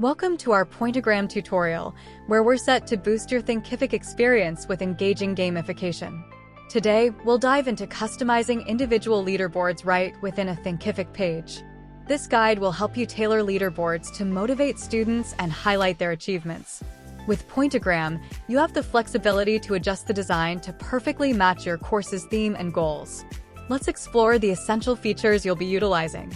Welcome to our Pointagram tutorial, where we're set to boost your Thinkific experience with engaging gamification. Today, we'll dive into customizing individual leaderboards right within a Thinkific page. This guide will help you tailor leaderboards to motivate students and highlight their achievements. With Pointagram, you have the flexibility to adjust the design to perfectly match your course's theme and goals. Let's explore the essential features you'll be utilizing.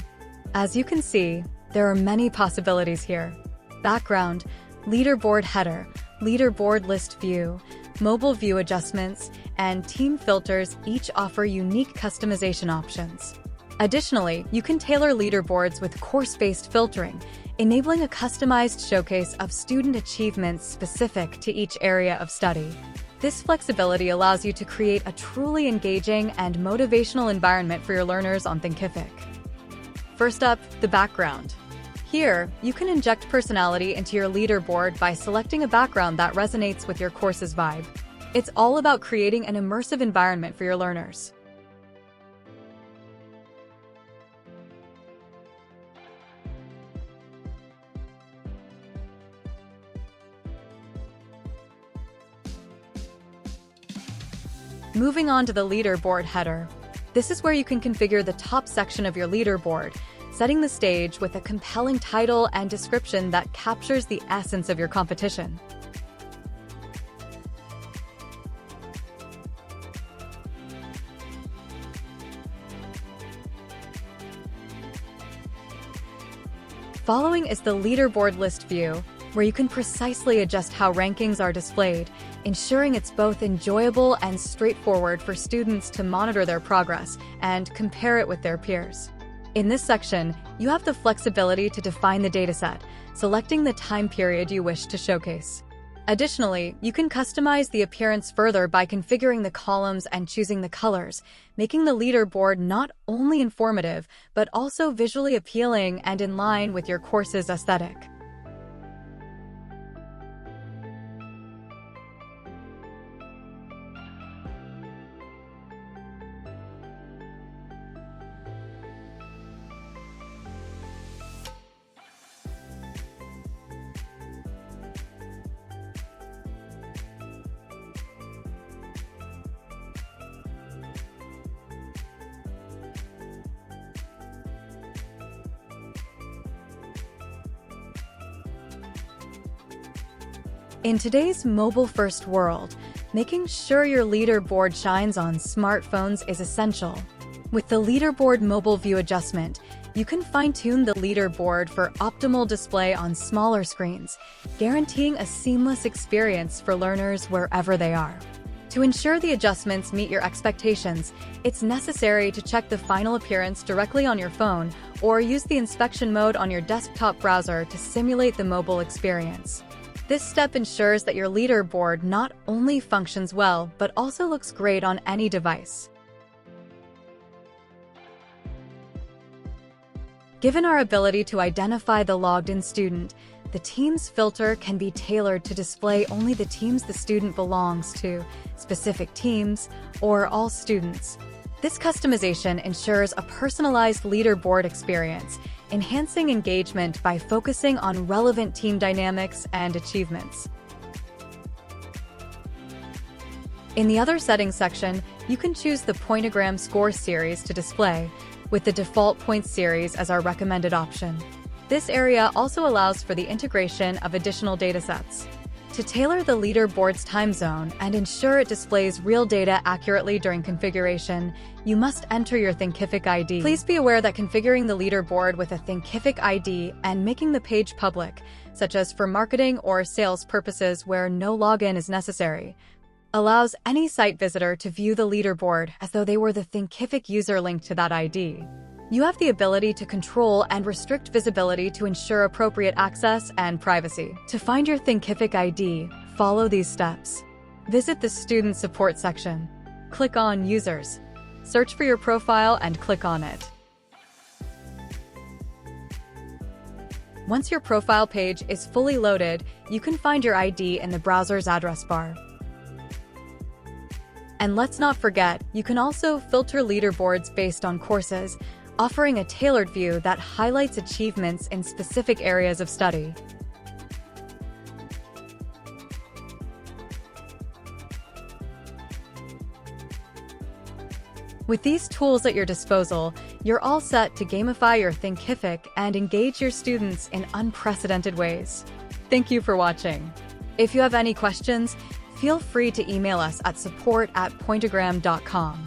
As you can see, there are many possibilities here. Background, leaderboard header, leaderboard list view, mobile view adjustments, and team filters each offer unique customization options. Additionally, you can tailor leaderboards with course-based filtering, enabling a customized showcase of student achievements specific to each area of study. This flexibility allows you to create a truly engaging and motivational environment for your learners on Thinkific. First up, the background. Here, you can inject personality into your leaderboard by selecting a background that resonates with your course's vibe. It's all about creating an immersive environment for your learners. Moving on to the leaderboard header. This is where you can configure the top section of your leaderboard, setting the stage with a compelling title and description that captures the essence of your competition. Following is the leaderboard list view, where you can precisely adjust how rankings are displayed, ensuring it's both enjoyable and straightforward for students to monitor their progress and compare it with their peers. In this section, you have the flexibility to define the dataset, selecting the time period you wish to showcase. Additionally, you can customize the appearance further by configuring the columns and choosing the colors, making the leaderboard not only informative, but also visually appealing and in line with your course's aesthetic. In today's mobile-first world, making sure your leaderboard shines on smartphones is essential. With the Leaderboard Mobile View Adjustment, you can fine-tune the leaderboard for optimal display on smaller screens, guaranteeing a seamless experience for learners wherever they are. To ensure the adjustments meet your expectations, it's necessary to check the final appearance directly on your phone or use the inspection mode on your desktop browser to simulate the mobile experience. This step ensures that your leaderboard not only functions well, but also looks great on any device. Given our ability to identify the logged-in student, the Teams filter can be tailored to display only the teams the student belongs to, specific teams, or all students. This customization ensures a personalized leaderboard experience, enhancing engagement by focusing on relevant team dynamics and achievements. In the Other Settings section, you can choose the Pointagram score series to display, with the default points series as our recommended option. This area also allows for the integration of additional datasets. To tailor the leaderboard's time zone and ensure it displays real data accurately during configuration, you must enter your Thinkific ID. Please be aware that configuring the leaderboard with a Thinkific ID and making the page public, such as for marketing or sales purposes where no login is necessary, allows any site visitor to view the leaderboard as though they were the Thinkific user linked to that ID. You have the ability to control and restrict visibility to ensure appropriate access and privacy. To find your Thinkific ID, follow these steps. Visit the Student Support section. Click on Users. Search for your profile and click on it. Once your profile page is fully loaded, you can find your ID in the browser's address bar. And let's not forget, you can also filter leaderboards based on courses, offering a tailored view that highlights achievements in specific areas of study. With these tools at your disposal, you're all set to gamify your Thinkific and engage your students in unprecedented ways. Thank you for watching. If you have any questions, feel free to email us at support@pointagram.com.